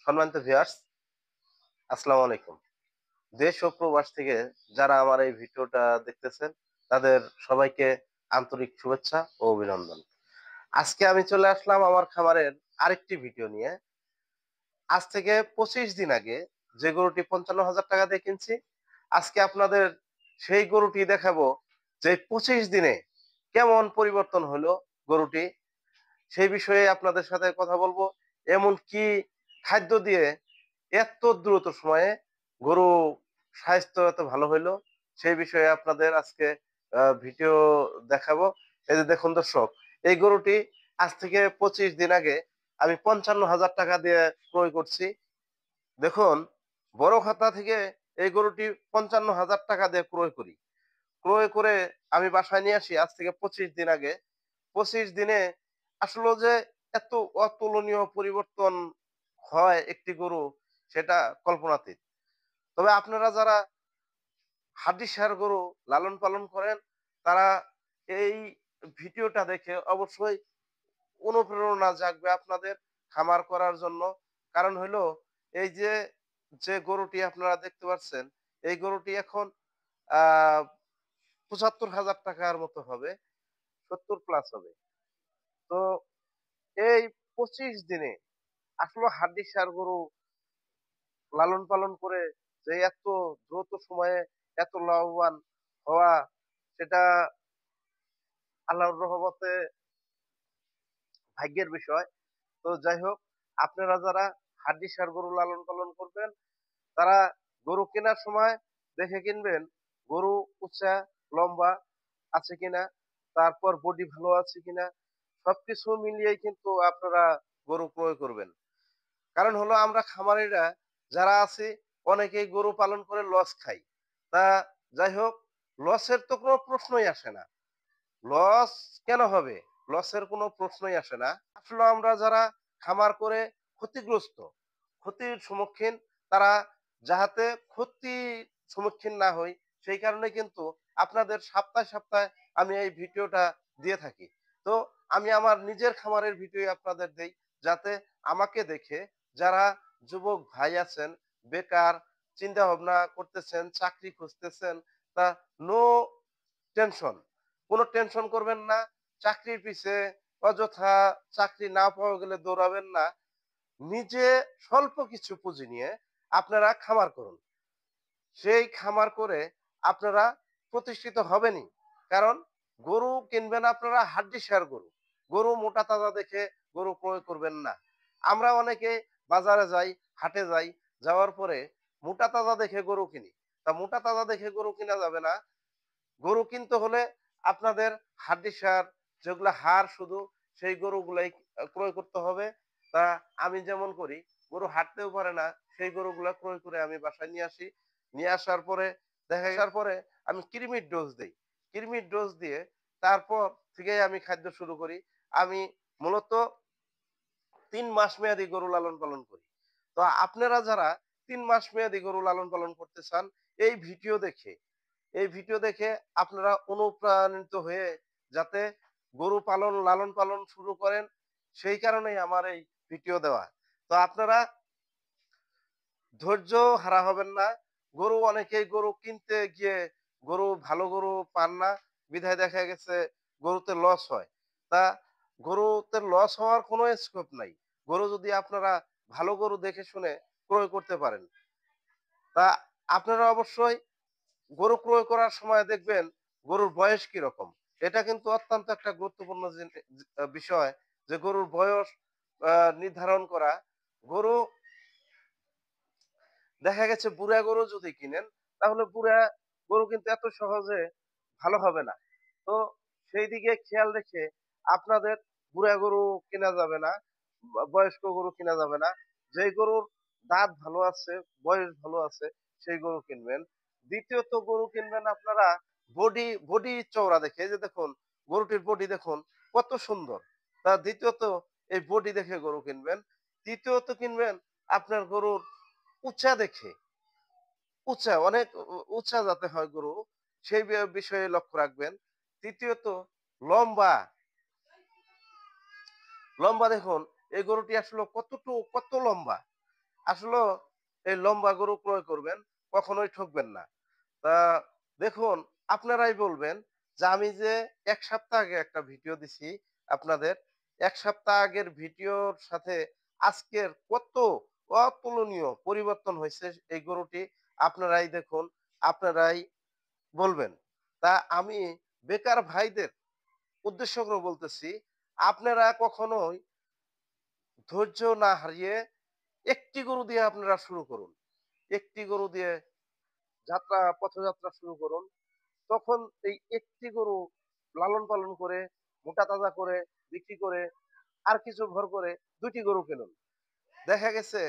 সম্মানিত ভিউয়ার্স, আসসালামু আলাইকুম। দেশ ও প্রবাস থেকে যারা আমার এই ভিডিওটা দেখতেছেন, তাদের সবাইকে আন্তরিক শুভেচ্ছা ও অভিনন্দন। আজকে আমি চলে আসলাম আমার খামারের আরেকটি ভিডিও নিয়ে। আজ থেকে ২৫ দিন আগে যে গরুটি ৫৫,০০০ টাকা দিয়ে কিনছি, আজকে আপনাদের সেই গরুটি দেখাবো যে ২৫ দিনে কেমন পরিবর্তন হলো গরুটি, সেই বিষয়ে আপনাদের সাথে কথা বলবো। এমন কি খাদ্য দিয়ে এত দ্রুত সময়ে গরু স্বাস্থ্য এত ভালো হইলো, সেই বিষয়ে আপনাদের আজকে ভিডিও দেখাবো। এই যে দেখুন দর্শক, এই গরুটি আজ থেকে ২৫ দিন আগে আমি ৫৫,০০০ টাকা দিয়ে ক্রয় করছি। দেখুন, বড় খাতা থেকে এই গরুটি ৫৫,০০০ টাকা দিয়ে ক্রয় করি। ক্রয় করে আমি বাসায় নিয়ে আসি আজ থেকে ২৫ দিন আগে। ২৫ দিনে আসলে যে এত অতুলনীয় পরিবর্তন হয় একটি গরু, সেটা কল্পনাতীত। তবে আপনারা যারা হাড্ডিসার গরু লালন পালন করেন, তারা এই ভিডিওটা দেখে অবশ্যই অনুপ্রেরণা জাগবে আপনাদের খামার করার জন্য। কারণ হইলো এই যে, যে গরুটি আপনারা দেখতে পাচ্ছেন, এই গরুটি এখন আ ৭৫,০০০ টাকার মতো হবে, ৭০ প্লাস হবে। তো এই ২৫ দিনে আসলে হাড্ডিসার গরু লালন পালন করে যে এত দ্রুত সময়ে এত লাভবান হওয়া, সেটা আল্লাহর রহমতে ভাগ্যের বিষয়। তো যাই হোক, আপনারা যারা হাড্ডিসার গরু লালন পালন করবেন, তারা গরু কেনার সময় দেখে কিনবেন গরু উঁচা লম্বা আছে কিনা, তারপর বডি ভালো আছে কিনা, সবকিছু মিলিয়েই কিন্তু আপনারা গরু ক্রয় করবেন। কারণ হলো আমরা খামারিরা যারা আছি, অনেকেই গরু পালন করে লস খাই। তা যাই হোক, লসের তো কোনো প্রশ্নই আসে না। লস কেন হবে? লসের কোনো প্রশ্নই আসে না। আসলে আমরা যারা খামার করে ক্ষতিগ্রস্ত, ক্ষতির সম্মুখীন, তারা যাহাতে ক্ষতির সম্মুখীন না হই, সেই কারণে কিন্তু আপনাদের সপ্তাহে, সপ্তাহে আমি এই ভিডিওটা দিয়ে থাকি। তো আমি আমার নিজের খামারের ভিডিও আপনাদের দেই, যাতে আমাকে দেখে যারা যুবক ভাই আছেন, বেকার, চিন্তা ভাবনা করতেছেন, চাকরি খুঁজতেছেন, তা নো টেনশন। কোন টেনশন করবেন না। চাকরির পিছে অযথা চাকরি না পাওয়া গেলে দৌড়াবেন না। নিজে স্বল্প কিছু পুঁজি নিয়ে আপনারা খামার করুন। সেই খামার করে আপনারা প্রতিষ্ঠিত হবেনই। কারণ গরু কিনবেন আপনারা হাড্ডিসার গরু। গরু মোটা তাজা দেখে গরু ক্রয় করবেন না। আমরা অনেকে বাজারে যাই, হাটে যাই, যাওয়ার পরে মোটা তাজা দেখে গরু কিনি। তা মোটা তাজা দেখে গরু কিনা যাবে না। গরু কিনতে হলে আপনাদের হাড্ডিসার, যেগুলা হাড় শুধু, সেই গরুগুলাই ক্রয় করতে হবে। তা আমি যেমন করি, গরু হাঁটতেও পারে না, সেই গরুগুলা ক্রয় করে আমি বাসায় নিয়ে আসি। নিয়ে আসার পরে আসার পরে আমি কৃমির ডোজ দেই। কৃমির ডোজ দিয়ে তারপর থেকেই আমি খাদ্য শুরু করি। আমি মূলত ৩ মাস মেয়াদি গরু লালন পালন করি। তো আপনারা যারা ৩ মাস মেয়াদি গরু লালন পালন করতে চান, এই ভিডিও দেখে এই ভিডিও দেখে আপনারা অনুপ্রাণিত হয়ে যাতে গরু পালন লালন পালন শুরু করেন, সেই কারণেই আমার এই ভিডিও দেওয়া। তো আপনারা ধৈর্য হারা হবেন না। গরু অনেকেই গরু কিনতে গিয়ে গরু ভালো গরু পান না, বিধায় দেখা গেছে গরুতে লস হয়। তা গরুতে লস হওয়ার কোনো স্কোপ নাই। গরু যদি আপনারা ভালো গরু দেখে শুনে ক্রয় করতে পারেন, তা আপনারা অবশ্যই গরু ক্রয় করার সময় দেখবেন গরুর বয়স কিরকম। এটা কিন্তু অত্যন্ত একটা গুরুত্বপূর্ণ বিষয়, যে গরুর বয়স নির্ধারণ করা। গরু দেখা গেছে বুড়া গরু যদি কিনেন, তাহলে বুড়া গরু কিন্তু এত সহজে ভালো হবে না। তো সেই দিকে খেয়াল রেখে আপনাদের বুড়া গরু কেনা যাবে না, বয়স্ক গরু কেনা যাবে না। যেই গরুর দাঁত ভালো আছে, বয়স ভালো আছে, সেই গরু কিনবেন। দ্বিতীয়ত গরু কিনবেন আপনারা বডি চওড়া দেখে। এই যে দেখুন, গরুটির বডি দেখুন কত সুন্দর। তা দ্বিতীয়ত এই বডি দেখে গরু কিনবেন। তৃতীয়ত কিনবেন আপনার গরুর উঁচা দেখে। উঁচা অনেক উঁচা যাতে হয় গরু, সেই বিষয়ে লক্ষ্য রাখবেন। তৃতীয়ত লম্বা, লম্বা দেখুন এই গরুটি আসলে কত লম্বা। আসলে এই লম্বা গরু ক্রয় করবেন, কখনোই ঠকবেন না। তা দেখুন, আপনারাই বলবেন যে আমি যে ১ সপ্তাহ আগে একটা ভিডিও দিছি আপনাদের, ১ সপ্তাহ আগের ভিডিওর সাথে আজকের কত অতুলনীয় পরিবর্তন হইছে এই গরুটি আপনারাই দেখুন, আপনারাই বলবেন। তা আমি বেকার ভাইদের উদ্দেশ্য করে বলতেছি, আপনারা কখনোই ধৈর্য না হারিয়ে একটি গরু দিয়ে আপনারা শুরু করুন। একটি গরু দিয়ে পথযাত্রা শুরু করুন। তখন এই একটি গরু লালন-পালন করে, মোটা-তাজা করে, বিক্রি করে, আর কিছু ভর করে ২ টি গরু কিনুন। দেখা গেছে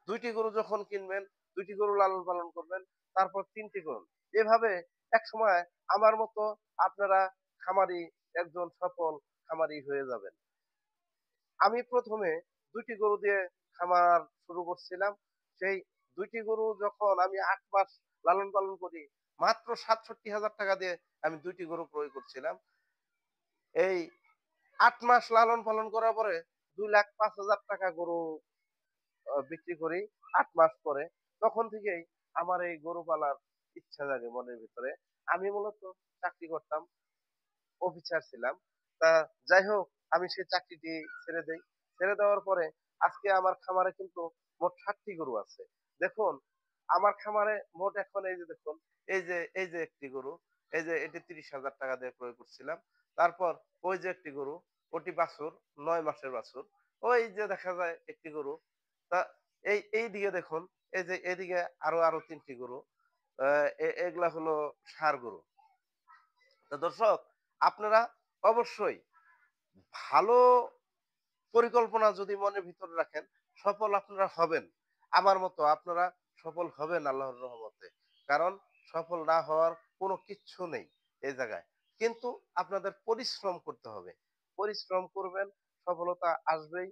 ২ টি গরু যখন কিনবেন, ২ টি গরু লালন-পালন করবেন, তারপর ৩ টি করুন। এভাবে একসময় আমার মতো আপনারা খামারি একজন সফল খামারি হয়ে যাবেন। আমি ১ম এ ২ টি গরু দিয়ে খামার শুরু করছিলাম। সেই ২ টি গরু যখন আমি ৮ মাস লালন-পালন করি, মাত্র ৳৬৭,০০০ দিয়ে আমি ২ টি গরু ক্রয় করছিলাম। এই ৮ মাস লালন-পালন করার পরে ৳২,৫০০০ গরু বিক্রি করি ৮ মাস পরে। তখন থেকেই আমার এই গরু পালার ইচ্ছা জাগে মনের ভিতরে। আমি মূলত চাকরি করতাম। অফিসার ছিলাম। তা যাই হোক আমি সেই চাকরিটি ছেড়ে দেই। ছেড়ে দেওয়ার পরে আজকে আমার খামারে কিন্তু মোট ৭ টি গরু আছে। দেখুন আমার খামারে মোট এখন এই যে দেখুন, এই যে একটি গরু, এই যে এটি ৳৩০,০০০ দিয়ে ক্রয় করছিলাম। তারপর ওই যে একটি গরু, ওটি বাছুর, ৯ মাসের বাছুর। ওই যে দেখা যায় একটি গরু। তা এইদিকে দেখুন, এই যে এদিকে আরো ৩ টি গরু। আ এগুলা হলো ষাঁড় গরু। তো দর্শক আপনারা অবশ্যই ভালো পরিকল্পনা যদি মনের ভিতরে রাখেন, সফল আপনারা হবেন। আমার মতো আপনারা সফল হবেন আল্লাহর রহমতে। কারণ সফল না হওয়ার কোনো কিচ্ছু নেই এই জায়গায়। কিন্তু আপনাদের পরিশ্রম করতে হবে। পরিশ্রম করবেন, সফলতা আসবেই।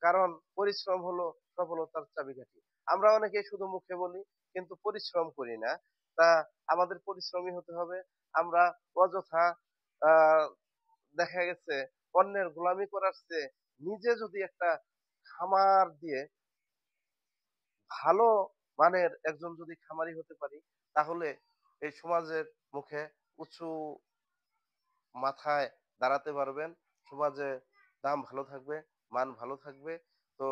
কারণ পরিশ্রম হলো সফলতার চাবিকাঠি। আমরা অনেকেই শুধু মুখে বলি কিন্তু পরিশ্রম করি না। তা আমাদের পরিশ্রমী হতে হবে। আমরা অযথা আ দেখা গেছে অন্যের গোলামি করার চেয়ে নিজে যদি একটা খামার দিয়ে ভালো মানের একজন যদি খামারি হতে পারি তাহলে এই সমাজের মুখে উঁচু মাথায় দাঁড়াতে পারবেন। সমাজে দাম ভালো থাকবে, মান ভালো থাকবে। তো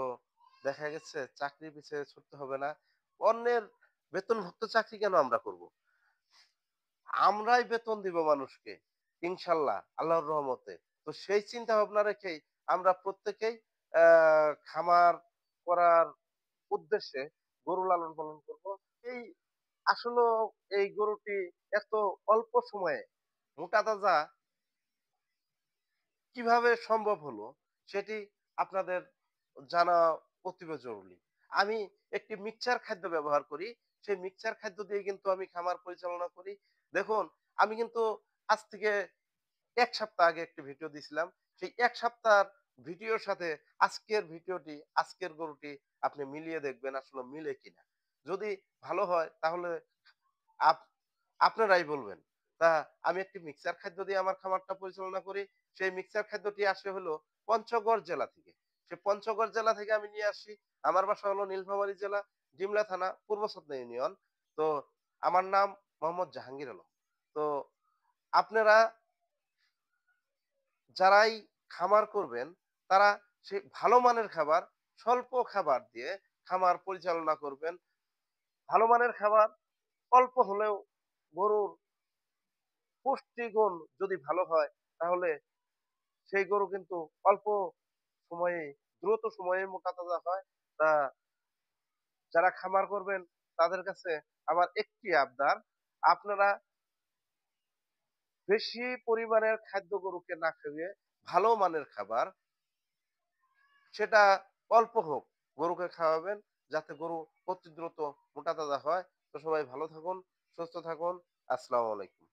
দেখা গেছে চাকরির পিছে ছুটতে হবে না। অন্যের বেতনভুক্ত চাকরি কেন আমরা করব? আমরাই বেতন দিব মানুষকে। ইনশাআল্লাহ, আল্লাহর রহমতে। তো সেই চিন্তা ভাবনা রেখেই আমরা প্রত্যেকেই আ খামার করার উদ্দেশ্যে গরু লালন পালন করব। এই আসলেও এই গরুটি এত অল্প সময়ে মোটা তাজা কিভাবে সম্ভব হলো সেটি আপনাদের জানা অতীব জরুরি। আমি একটি মিক্সচার খাদ্য ব্যবহার করি। সেই মিক্সচার খাদ্য দিয়ে কিন্তু আমি খামার পরিচালনা করি। দেখুন আমি কিন্তু আজ থেকে ১ সপ্তাহ আগে একটি ভিডিও দিছিলাম। সেই ১ সপ্তাহের ভিডিওর সাথে আজকের গরুটি আপনি মিলিয়ে দেখবেন আসলে মিলে কিনা। যদি ভালো হয় তাহলে আপ আপনারাই বলবেন। তা আমি একটি মিক্সচার খাদ্য দিয়ে আমার খামারটা পরিচালনা করি। সেই মিক্সচার খাদ্যটি আসে হলো পঞ্চগড় জেলা থেকে। সে পঞ্চগড় জেলা থেকে আমি নিয়ে আসি। আমার বাসা হলো নীলফামারী জেলা, ডিমলা থানা, পূর্ব ছাতনা ইউনিয়ন। তো আমার নাম মোহাম্মদ জাহাঙ্গীর আলম। তো আপনারা যারাই খামার করবেন তারা সে ভালো মানের খাবার, স্বল্প খাবার দিয়ে খামার পরিচালনা করবেন। ভালো মানের খাবার অল্প হলেও গরুর পুষ্টিগুণ যদি ভালো হয় তাহলে সেই গরু কিন্তু অল্প সময়ে দ্রুত সময়ে মোটা তাজা হয়। তা যারা খামার করবেন তাদের কাছে আমার একটি আবদার, আপনারা বেশি পরিমাণের খাদ্য গরুকে না খাইয়ে ভালো মানের খাবার সেটা অল্প হোক গরুকে খাওয়াবেন যাতে গরু অতি দ্রুত মোটা তাজা হয়। তো সবাই ভালো থাকুন, সুস্থ থাকুন। আসসালামু আলাইকুম।